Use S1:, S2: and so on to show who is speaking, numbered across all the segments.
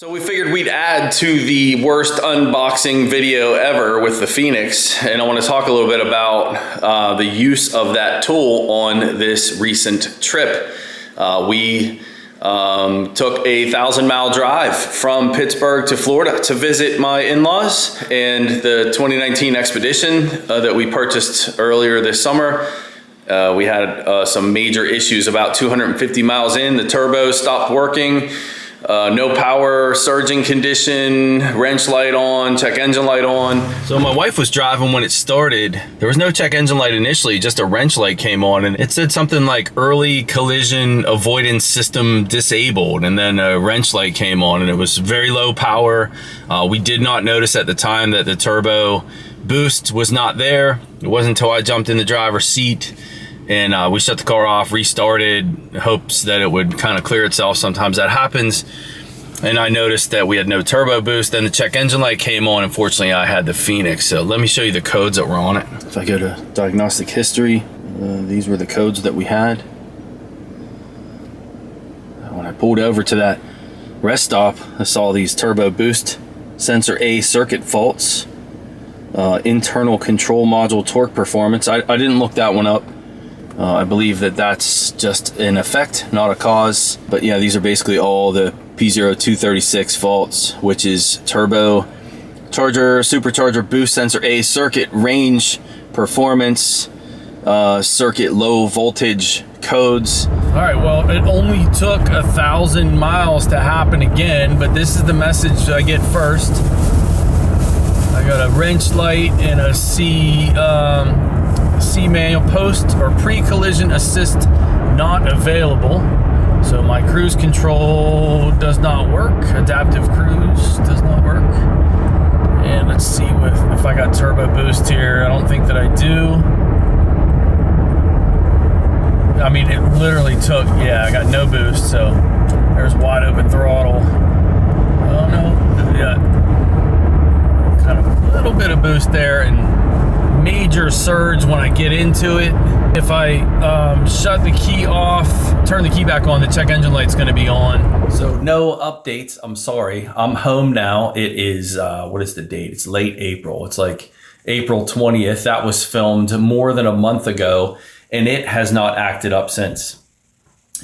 S1: So we figured we'd add to the worst unboxing video ever with the Phoenix, and I want to talk a little bit about the use of that tool on this recent trip. We took a 1,000-mile drive from Pittsburgh to Florida to visit my in-laws, and the 2019 Expedition that we purchased earlier this summer, we had some major issues. About 250 miles in, the turbo stopped working. No power, surging condition, wrench light on, check engine light on. So my wife was driving when it started. There was no check engine light initially, just a wrench light came on, and it said something like early collision avoidance system disabled, and then a wrench light came on, and it was very low power. We did not notice at the time that the turbo boost was not there. It wasn't until I jumped in the driver's seat and we shut the car off, restarted, hopes that it would kind of clear itself. Sometimes that happens. And I noticed that we had no turbo boost. Then the check engine light came on. Unfortunately, I had the Phoenix. So let me show you the codes that were on it. If I go to diagnostic history, these were the codes that we had. When I pulled over to that rest stop, I saw these turbo boost sensor A circuit faults, internal control module torque performance. I didn't look that one up. I believe that that's just an effect, not a cause. But yeah, these are basically all the P0236 faults, which is turbo charger, supercharger boost sensor A circuit range performance, circuit low voltage codes. All right, well, it only took 1,000 miles to happen again, but this is the message I get first. I got a wrench light and a C manual post or pre-collision assist not available. So my cruise control does not work. Adaptive cruise does not work. And let's see if I got turbo boost here. I don't think that I do. I mean, it literally took, yeah, I got no boost. So there's wide open throttle. Oh no, yeah. Kind of a little bit of boost there and major surge when I get into it. If I shut the key off, turn the key back on, the check engine light's gonna be on. So no updates, I'm sorry. I'm home now. It is, what is the date? It's late April. It's like April 20th. That was filmed more than a month ago, and it has not acted up since.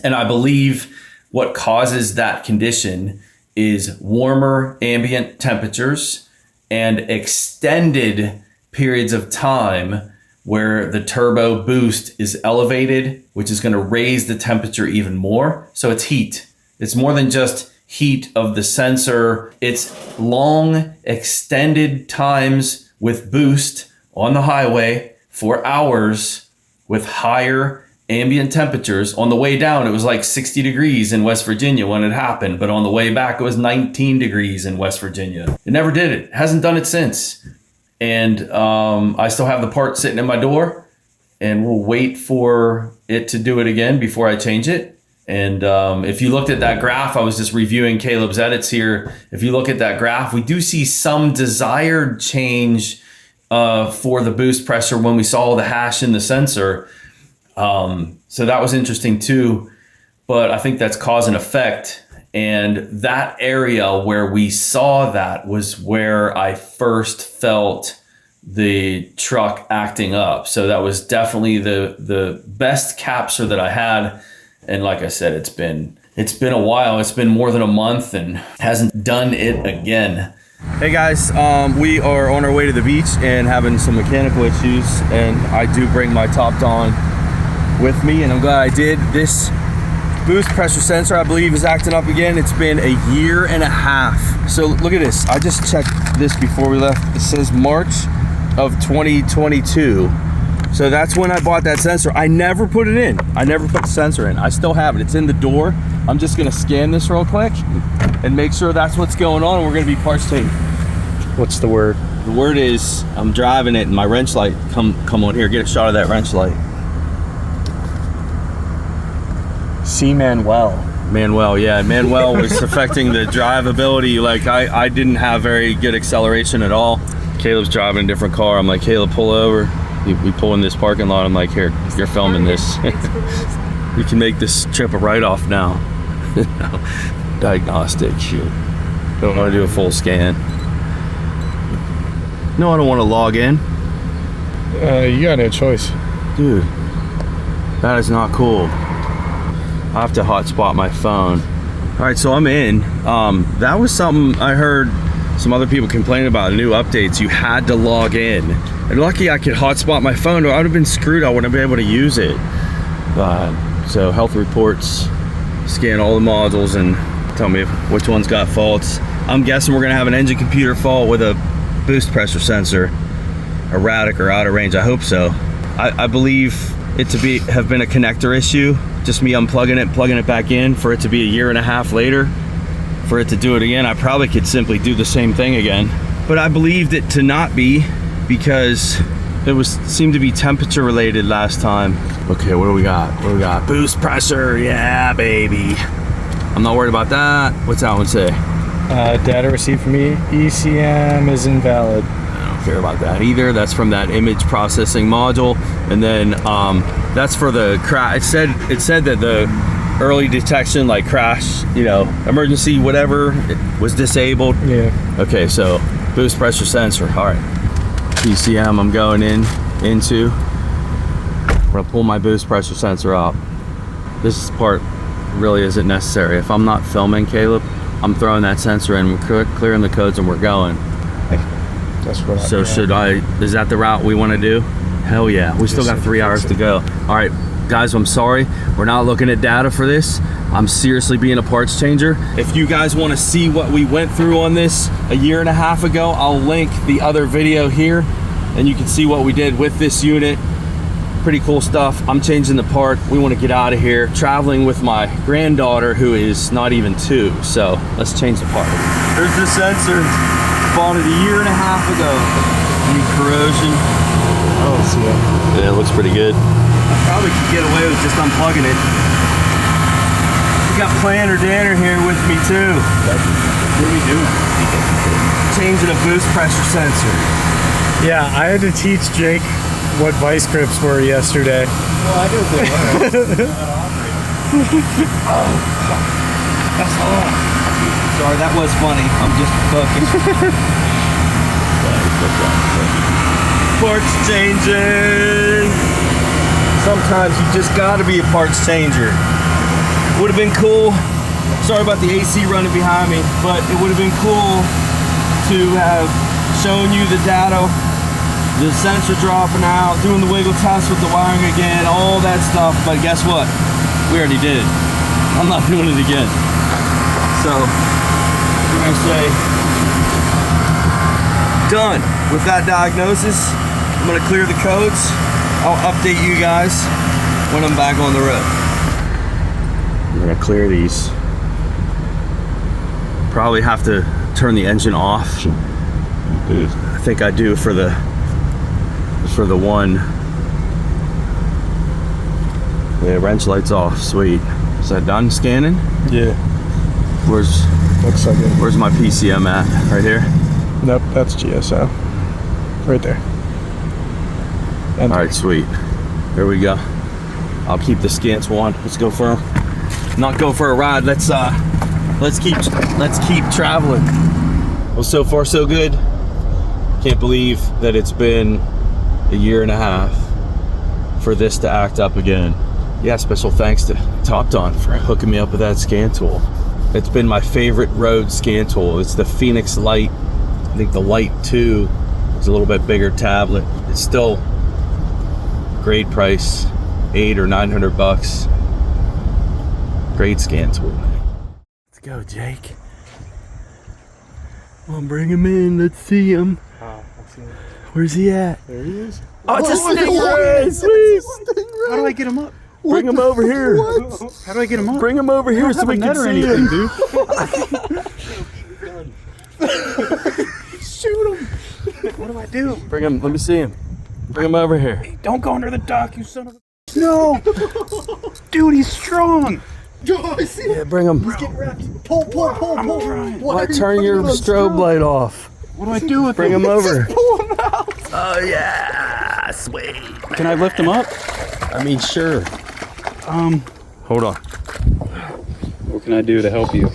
S1: And I believe what causes that condition is warmer ambient temperatures and extended periods of time where the turbo boost is elevated, which is going to raise the temperature even more. So it's heat. It's more than just heat of the sensor. It's long extended times with boost on the highway for hours with higher ambient temperatures. On the way down, it was like 60 degrees in West Virginia when it happened, but on the way back, it was 19 degrees in West Virginia. It never did it. Hasn't done it since. And I still have the part sitting in my door, and we'll wait for it to do it again before I change it. And if you looked at that graph, I was just reviewing Caleb's edits here. If you look at that graph, we do see some desired change for the boost pressure when we saw the hash in the sensor. So that was interesting too, but I think that's cause and effect. And that area where we saw that was where I first felt the truck acting up. So that was definitely the best capture that I had. And like I said, it's been a while. It's been more than a month and hasn't done it again. Hey guys, we are on our way to the beach and having some mechanical issues, and I do bring my top on with me, and I'm glad I did. This boost pressure sensor, I believe, is acting up again. It's been a year and a half. So look at this. I just checked this before we left. It says March of 2022. So that's when I bought that sensor. I never put it in. I never put the sensor in. I still have it. It's in the door. I'm just gonna scan this real quick and make sure that's what's going on. We're gonna be parts tape.
S2: What's the word?
S1: The word is, I'm driving it and my wrench light, come on here, get a shot of that wrench light.
S2: C. Manuel,
S1: yeah. Manuel was affecting the drivability. Like I didn't have very good acceleration at all. Caleb's driving a different car. I'm like, Caleb, pull over. We pull in this parking lot. I'm like, here, you're filming this. We can make this trip a write-off now. Diagnostic, shoot.
S3: Don't want to do a full scan. No, I don't want to log in.
S2: You got no choice.
S3: Dude, that is not cool. I have to hotspot my phone. All right, so I'm in. That was something I heard some other people complain about, new updates. You had to log in. And lucky I could hotspot my phone, or I would have been screwed. I wouldn't be able to use it. So health reports, scan all the modules and tell me which one's got faults. I'm guessing we're gonna have an engine computer fault with a boost pressure sensor, erratic or out of range. I hope so. I believe it to have been a connector issue, just me unplugging it, plugging it back in, for it to be a year and a half later, for it to do it again. I probably could simply do the same thing again, but I believed it to not be, because it seemed to be temperature related last time. Okay, what do we got? What do we got? Boost pressure, yeah, baby. I'm not worried about that. What's that one say?
S2: Data received from ECM is invalid.
S3: I don't care about that either. That's from that image processing module. And then that's for the crash. It said that the early detection, like crash, you know, emergency, whatever, it was disabled.
S2: Yeah.
S3: Okay, so boost pressure sensor. All right. PCM I'm going into. I'm gonna pull my boost pressure sensor up. This part really isn't necessary. If I'm not filming, Caleb, I'm throwing that sensor in, we're clearing the codes, and we're going.
S2: That's what
S3: So is that the route we want to do? Hell yeah. We still got 3 hours to go. All right, guys, I'm sorry. We're not looking at data for this. I'm seriously being a parts changer. If you guys want to see what we went through on this a year and a half ago, I'll link the other video here, and you can see what we did with this unit. Pretty cool stuff. I'm changing the part. We want to get out of here. Traveling with my granddaughter, who is not even 2. So let's change the part. There's the sensor. Bought it a year and a half ago. Any corrosion?
S2: Oh, see it.
S3: Yeah, it looks pretty good. I probably could get away with just unplugging it. We got ScannerDanner here with me too. What are we doing? Changing a boost pressure sensor.
S2: Yeah, I had to teach Jake what vice grips were yesterday.
S3: Well, I do it That's all. Sorry, that was funny. I'm just focused. Parts changing. Sometimes you just gotta be a parts changer. Would have been cool. Sorry about the AC running behind me, but it would have been cool to have shown you the data, the sensor dropping out, doing the wiggle test with the wiring again, all that stuff. But guess what? We already did it. I'm not doing it again. So we're gonna say done with that diagnosis. I'm gonna clear the codes. I'll update you guys when I'm back on the road. I'm gonna clear these. Probably have to turn the engine off. I think I do for the one. Yeah, wrench lights off. Sweet. Is that done scanning?
S2: Yeah. Looks like it.
S3: Where's my PCM at? Right here?
S2: Nope, that's GSO. Right there.
S3: All right, sweet. Here we go. I'll keep the scans one. Let's go for not go for a ride. Let's keep traveling. Well, so far so good. Can't believe that it's been a year and a half for this to act up again. Yeah, special thanks to TopDon for hooking me up with that scan tool. It's been my favorite road scan tool. It's the Phoenix Lite. I think the Lite 2 is a little bit bigger tablet. It's still great price, $800 or $900. Great scan tool. Let's go, Jake. Come on, bring him in. Let's see him. Where's he at?
S2: There he is.
S3: Oh, it's a stingray! Sweet.
S2: How do I get him up?
S3: Bring him over here.
S2: How do I get him up?
S3: Bring him over here so we can see him.
S2: dude. Shoot him. What do I do?
S3: Bring him. Let me see him. Bring him over here.
S2: Hey, don't go under the dock, you son of a... No! Dude, he's strong.
S3: Yeah, bring him.
S4: Pull.
S2: I'm trying.
S3: Why turn your strobe light off?
S2: What do I do with
S3: Bring him over.
S4: Pull him out.
S3: Oh yeah, sweet.
S2: Can I lift him up?
S3: I mean, sure. Hold on.
S2: What can I do to help you?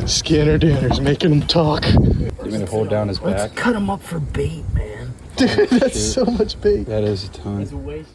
S2: ScannerDanner's making him talk.
S4: You gonna hold down his back?
S1: Cut him up for bait, man.
S2: Dude, that's so much bait.
S4: That is a ton.